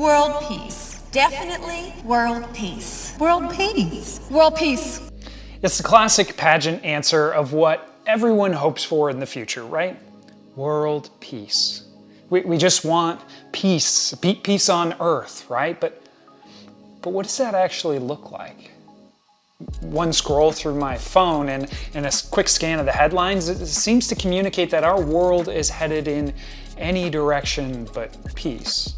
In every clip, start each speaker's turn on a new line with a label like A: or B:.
A: World peace. Definitely world peace.
B: World peace.
A: World peace.
C: It's the classic pageant answer of what everyone hopes for in the future, right? World peace. We just want peace, peace on earth, right? But what does that actually look like? One scroll through my phone and a quick scan of the headlines, it seems to communicate that our world is headed in any direction but peace.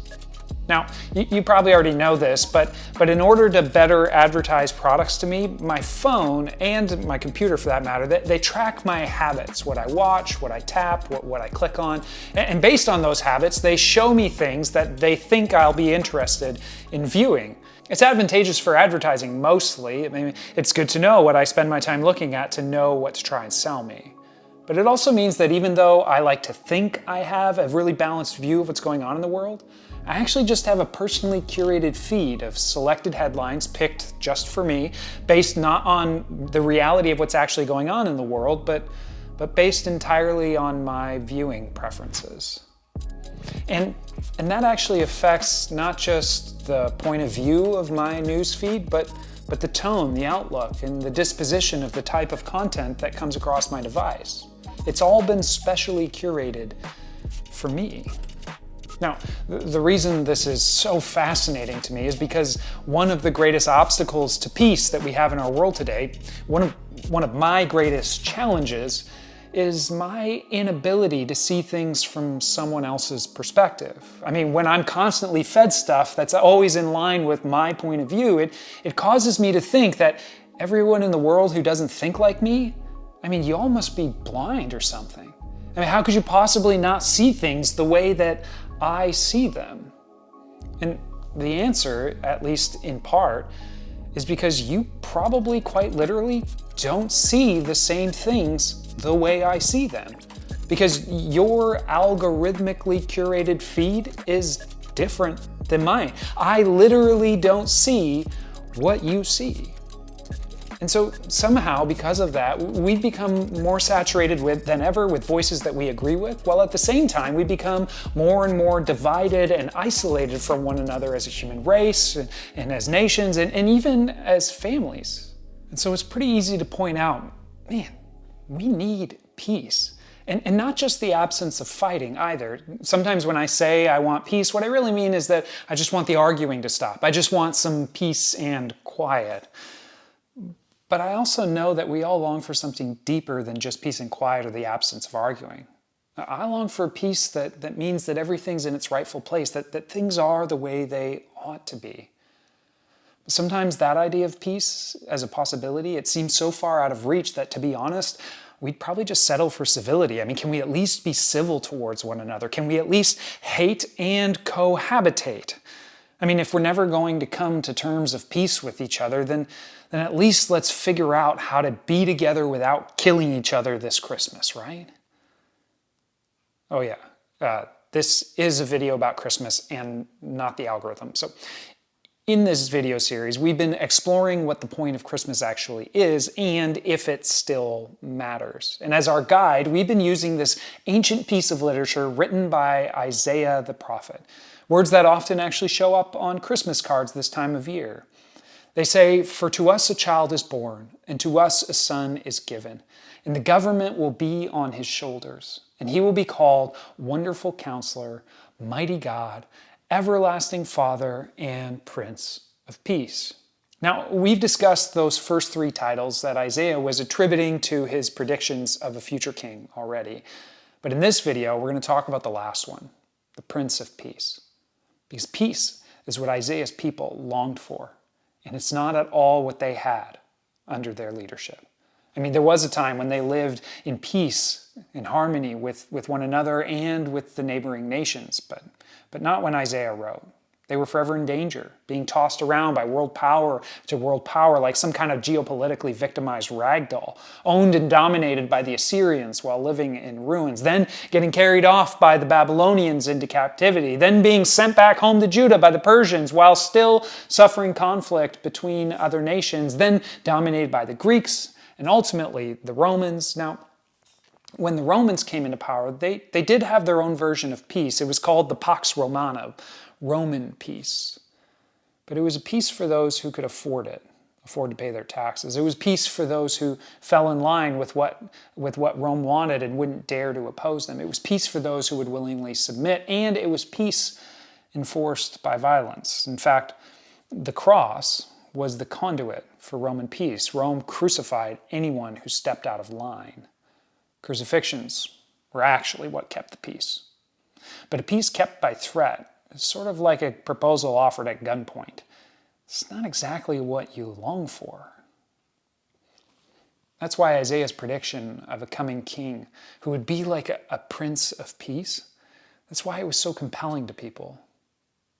C: Now, you probably already know this, but in order to better advertise products to me, my phone and my computer for that matter, they track my habits, what I watch, what I tap, what I click on, and based on those habits, they show me things that they think I'll be interested in viewing. It's advantageous for advertising mostly. I mean, it's good to know what I spend my time looking at to know what to try and sell me. But it also means that even though I like to think I have a really balanced view of what's going on in the world, I actually just have a personally curated feed of selected headlines picked just for me, based not on the reality of what's actually going on in the world, but based entirely on my viewing preferences. And that actually affects not just the point of view of my news feed, but the tone, the outlook, and the disposition of the type of content that comes across my device. It's all been specially curated for me. Now, the reason this is so fascinating to me is because one of the greatest obstacles to peace that we have in our world today, one of my greatest challenges, is my inability to see things from someone else's perspective. I mean, when I'm constantly fed stuff that's always in line with my point of view, it causes me to think that everyone in the world who doesn't think like me, I mean, you all must be blind or something. I mean, how could you possibly not see things the way that I see them? And the answer, at least in part, is because you probably quite literally don't see the same things the way I see them. Because your algorithmically curated feed is different than mine. I literally don't see what you see. And so somehow, because of that, we've become more saturated than ever with voices that we agree with, while at the same time we become more and more divided and isolated from one another as a human race and as nations and even as families. And so it's pretty easy to point out, man, we need peace. And not just the absence of fighting either. Sometimes when I say I want peace, what I really mean is that I just want the arguing to stop. I just want some peace and quiet. But I also know that we all long for something deeper than just peace and quiet or the absence of arguing. I long for peace that means that everything's in its rightful place, that things are the way they ought to be. But sometimes that idea of peace as a possibility, it seems so far out of reach that, to be honest, we'd probably just settle for civility. I mean, can we at least be civil towards one another? Can we at least hate and cohabitate? I mean, if we're never going to come to terms of peace with each other, then at least let's figure out how to be together without killing each other this Christmas, right? Oh yeah, this is a video about Christmas and not the algorithm. So in this video series, we've been exploring what the point of Christmas actually is and if it still matters. And as our guide, we've been using this ancient piece of literature written by Isaiah the prophet. Words that often actually show up on Christmas cards this time of year. They say, "For to us a child is born, and to us a son is given, and the government will be on his shoulders, and he will be called Wonderful Counselor, Mighty God, Everlasting Father, and Prince of Peace." Now, we've discussed those first three titles that Isaiah was attributing to his predictions of a future king already. But in this video, we're going to talk about the last one, the Prince of Peace. Because peace is what Isaiah's people longed for, and it's not at all what they had under their leadership. I mean, there was a time when they lived in peace, in harmony with one another and with the neighboring nations, but not when Isaiah wrote. They were forever in danger, being tossed around by world power to world power like some kind of geopolitically victimized ragdoll, owned and dominated by the Assyrians while living in ruins, then getting carried off by the Babylonians into captivity, then being sent back home to Judah by the Persians while still suffering conflict between other nations, then dominated by the Greeks and ultimately the Romans. Now, when the Romans came into power, they did have their own version of peace. It was called the Pax Romana, Roman peace. But it was a peace for those who could afford it, afford to pay their taxes. It was peace for those who fell in line with what Rome wanted and wouldn't dare to oppose them. It was peace for those who would willingly submit, and it was peace enforced by violence. In fact, the cross was the conduit for Roman peace. Rome crucified anyone who stepped out of line. Crucifixions were actually what kept the peace. But a peace kept by threat is sort of like a proposal offered at gunpoint. It's not exactly what you long for. That's why Isaiah's prediction of a coming king who would be like a prince of peace, that's why it was so compelling to people.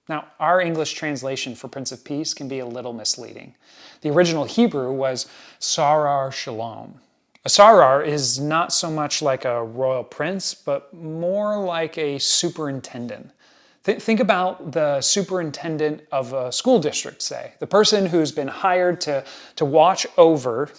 C: Now, our English translation for Prince of Peace can be a little misleading. The original Hebrew was Sarar Shalom. A Sarar is not so much like a royal prince, but more like a superintendent. Think about the superintendent of a school district, say. The person who's been hired to watch over,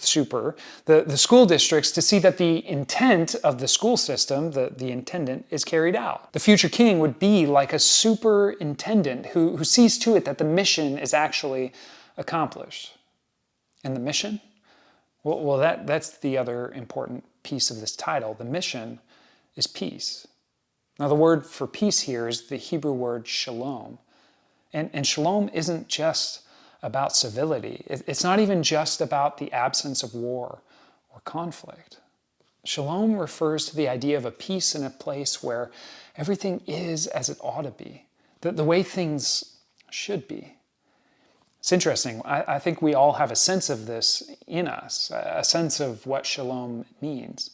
C: the school districts to see that the intent of the school system, the intendant, is carried out. The future king would be like a superintendent who sees to it that the mission is actually accomplished. And the mission? Well, that's the other important piece of this title. The mission is peace. Now, the word for peace here is the Hebrew word shalom. And shalom isn't just about civility. It's not even just about the absence of war or conflict. Shalom refers to the idea of a peace in a place where everything is as it ought to be, the way things should be. It's interesting. I think we all have a sense of this in us, a sense of what shalom means.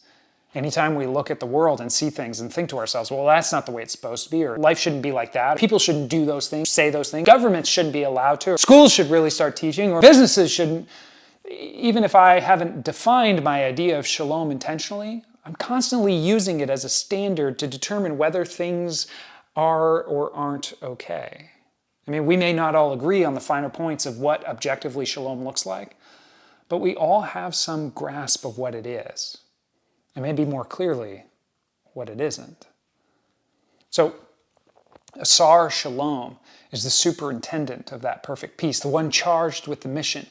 C: Anytime we look at the world and see things and think to ourselves, well, that's not the way it's supposed to be, or life shouldn't be like that. People shouldn't do those things, say those things. Governments shouldn't be allowed to. Schools should really start teaching, or businesses shouldn't. Even if I haven't defined my idea of shalom intentionally, I'm constantly using it as a standard to determine whether things are or aren't okay. I mean, we may not all agree on the finer points of what objectively shalom looks like, but we all have some grasp of what it is. And maybe more clearly, what it isn't. So, Asar Shalom is the superintendent of that perfect peace, the one charged with the mission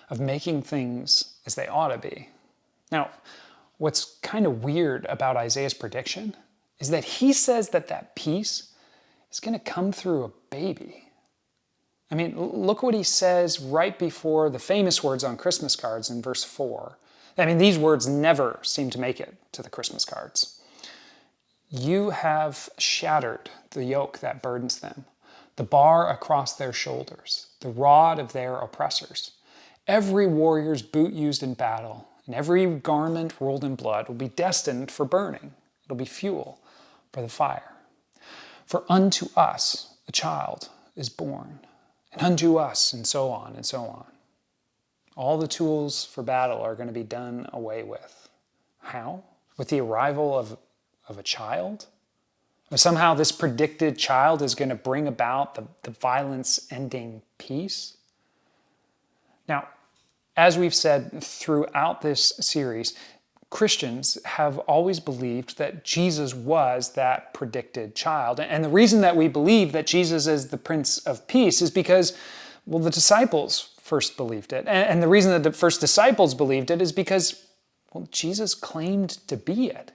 C: of making things as they ought to be. Now, what's kind of weird about Isaiah's prediction is that he says that peace is going to come through a baby. I mean, look what he says right before the famous words on Christmas cards in verse 4. I mean, these words never seem to make it to the Christmas cards. You have shattered the yoke that burdens them, the bar across their shoulders, the rod of their oppressors. Every warrior's boot used in battle and every garment rolled in blood will be destined for burning. It'll be fuel for the fire. For unto us a child is born, and unto us, and so on and so on. All the tools for battle are going to be done away with. How? With the arrival of a child? Or somehow this predicted child is going to bring about the violence-ending peace? Now, as we've said throughout this series, Christians have always believed that Jesus was that predicted child. And the reason that we believe that Jesus is the Prince of Peace is because, well, the disciples first believed it. And the reason that the first disciples believed it is because, well, Jesus claimed to be it.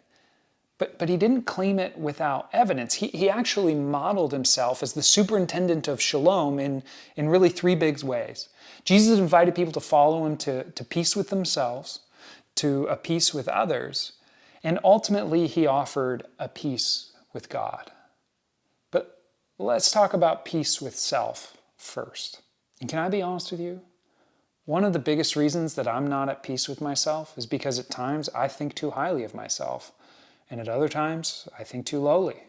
C: But he didn't claim it without evidence. He actually modeled himself as the superintendent of shalom in really three big ways. Jesus invited people to follow him to peace with themselves, to a peace with others, and ultimately he offered a peace with God. But let's talk about peace with self first. And can I be honest with you? One of the biggest reasons that I'm not at peace with myself is because at times I think too highly of myself, and at other times I think too lowly.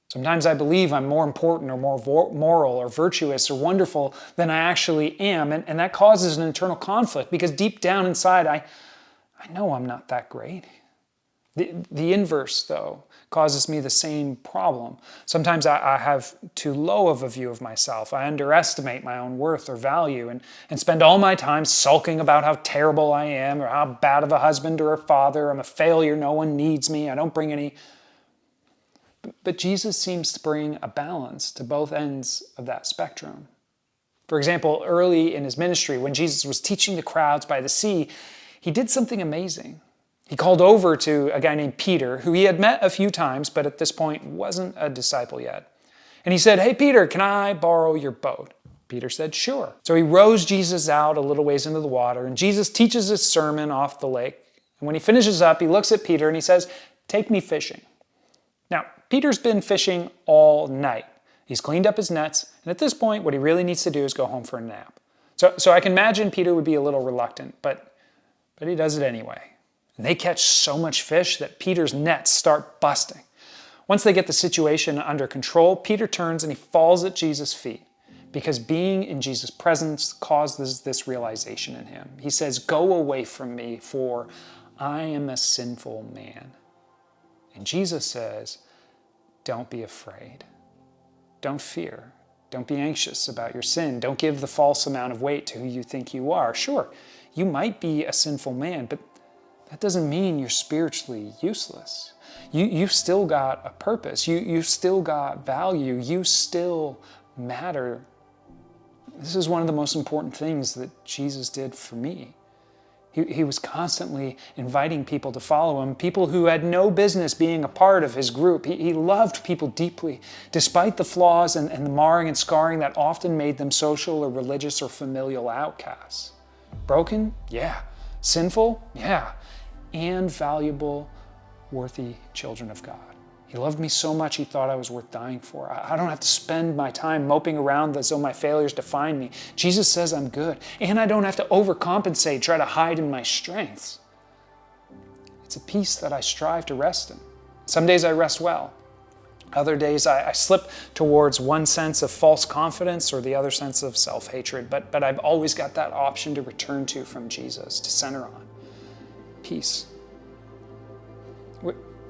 C: Sometimes I believe I'm more important or more moral or virtuous or wonderful than I actually am, and that causes an internal conflict because deep down inside I know I'm not that great. The inverse, though, causes me the same problem. Sometimes I have too low of a view of myself. I underestimate my own worth or value and spend all my time sulking about how terrible I am or how bad of a husband or a father. I'm a failure. No one needs me. I don't bring any. But Jesus seems to bring a balance to both ends of that spectrum. For example, early in his ministry, when Jesus was teaching the crowds by the sea, he did something amazing. He called over to a guy named Peter, who he had met a few times, but at this point wasn't a disciple yet. And he said, "Hey, Peter, can I borrow your boat?" Peter said, "Sure." So he rows Jesus out a little ways into the water, and Jesus teaches his sermon off the lake. And when he finishes up, he looks at Peter and he says, "Take me fishing." Now, Peter's been fishing all night. He's cleaned up his nets, and at this point, what he really needs to do is go home for a nap. So I can imagine Peter would be a little reluctant, but he does it anyway. And they catch so much fish that Peter's nets start busting. Once they get the situation under control, Peter turns and he falls at Jesus' feet, because being in Jesus' presence causes this realization in him. He says, "Go away from me, for I am a sinful man." And Jesus says, "Don't be afraid. Don't fear. Don't be anxious about your sin. Don't give the false amount of weight to who you think you are. Sure, you might be a sinful man, but that doesn't mean you're spiritually useless. You've still got a purpose. You've still got value. You still matter." This is one of the most important things that Jesus did for me. He was constantly inviting people to follow him, people who had no business being a part of his group. He loved people deeply, despite the flaws and the marring and scarring that often made them social or religious or familial outcasts. Broken? Yeah. Sinful? Yeah. And valuable, worthy children of God. He loved me so much he thought I was worth dying for. I don't have to spend my time moping around as though my failures define me. Jesus says I'm good, and I don't have to overcompensate, try to hide in my strengths. It's a peace that I strive to rest in. Some days I rest well. Other days I slip towards one sense of false confidence or the other sense of self-hatred, but I've always got that option to return to from Jesus, to center on. Peace.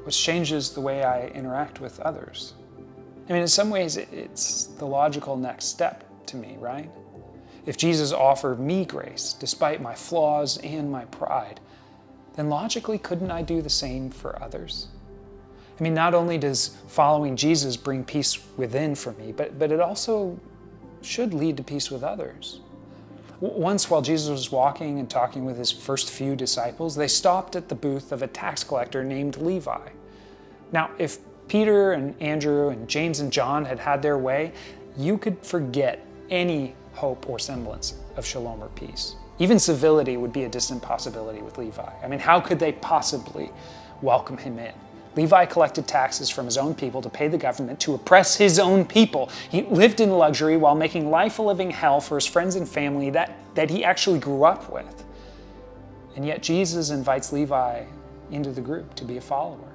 C: Which changes the way I interact with others. I mean, in some ways, it's the logical next step to me, right? If Jesus offered me grace, despite my flaws and my pride, then logically, couldn't I do the same for others? I mean, not only does following Jesus bring peace within for me, but it also should lead to peace with others. Once, while Jesus was walking and talking with his first few disciples, they stopped at the booth of a tax collector named Levi. Now, if Peter and Andrew and James and John had had their way, you could forget any hope or semblance of shalom or peace. Even civility would be a distant possibility with Levi. I mean, how could they possibly welcome him in? Levi collected taxes from his own people to pay the government to oppress his own people. He lived in luxury while making life a living hell for his friends and family that he actually grew up with. And yet Jesus invites Levi into the group to be a follower.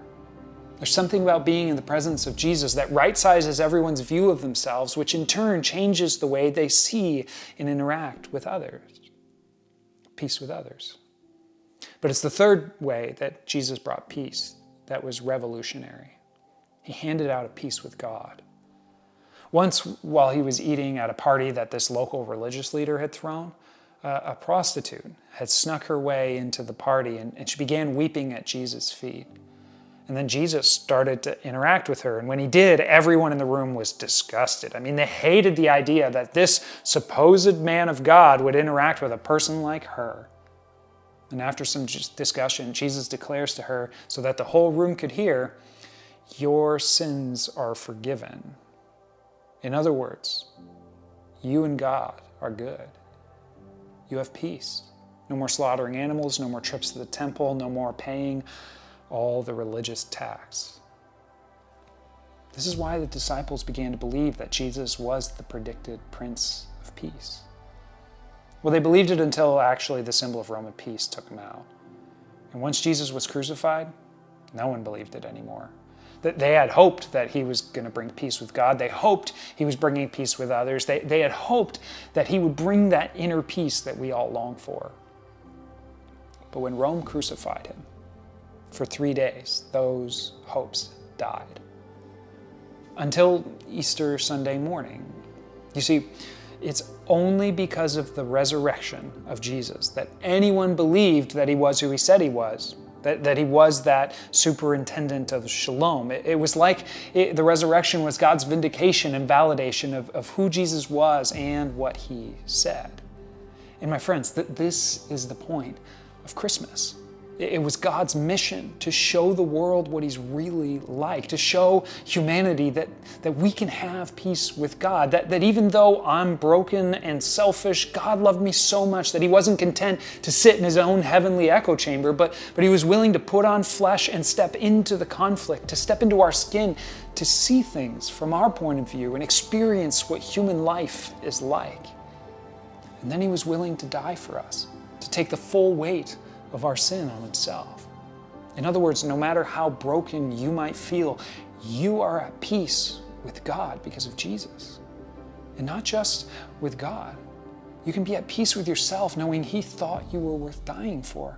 C: There's something about being in the presence of Jesus that right-sizes everyone's view of themselves, which in turn changes the way they see and interact with others. Peace with others. But it's the third way that Jesus brought peace that was revolutionary. He handed out a peace with God. Once, while he was eating at a party that this local religious leader had thrown, a prostitute had snuck her way into the party and she began weeping at Jesus' feet. And then Jesus started to interact with her. And when he did, everyone in the room was disgusted. I mean, they hated the idea that this supposed man of God would interact with a person like her. And after some discussion, Jesus declares to her, so that the whole room could hear, "Your sins are forgiven." In other words, you and God are good. You have peace. No more slaughtering animals, no more trips to the temple, no more paying all the religious tax. This is why the disciples began to believe that Jesus was the predicted Prince of Peace. Well, they believed it until actually the symbol of Roman peace took them out. And once Jesus was crucified, no one believed it anymore. They had hoped that he was going to bring peace with God. They hoped he was bringing peace with others. They had hoped that he would bring that inner peace that we all long for. But when Rome crucified him, for 3 days, those hopes died. Until Easter Sunday morning. You see, it's only because of the resurrection of Jesus that anyone believed that he was who he said he was, that he was that superintendent of shalom. It was like the resurrection was God's vindication and validation of who Jesus was and what he said. And my friends, this is the point of Christmas. It was God's mission to show the world what he's really like, to show humanity that we can have peace with God, that even though I'm broken and selfish, God loved me so much that he wasn't content to sit in his own heavenly echo chamber, but he was willing to put on flesh and step into the conflict, to step into our skin, to see things from our point of view and experience what human life is like. And then he was willing to die for us, to take the full weight of our sin on himself. In other words, no matter how broken you might feel, you are at peace with God because of Jesus. And not just with God. You can be at peace with yourself knowing he thought you were worth dying for,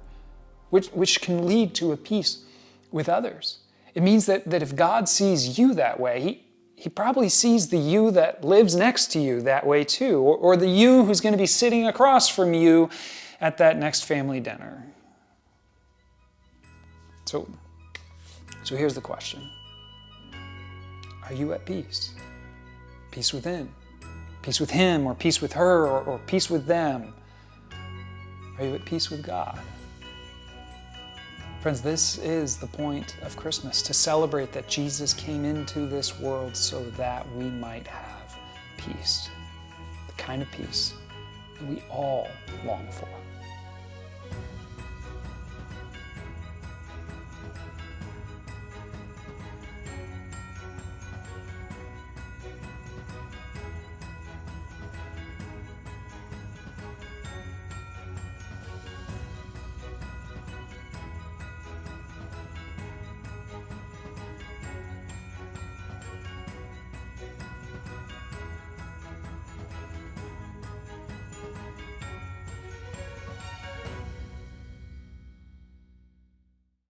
C: which can lead to a peace with others. It means that if God sees you that way, he probably sees the you that lives next to you that way too, or the you who's going to be sitting across from you at that next family dinner. So here's the question. Are you at peace? Peace within? Peace with him, or peace with her, or peace with them? Are you at peace with God? Friends, this is the point of Christmas, to celebrate that Jesus came into this world so that we might have peace. The kind of peace that we all long for.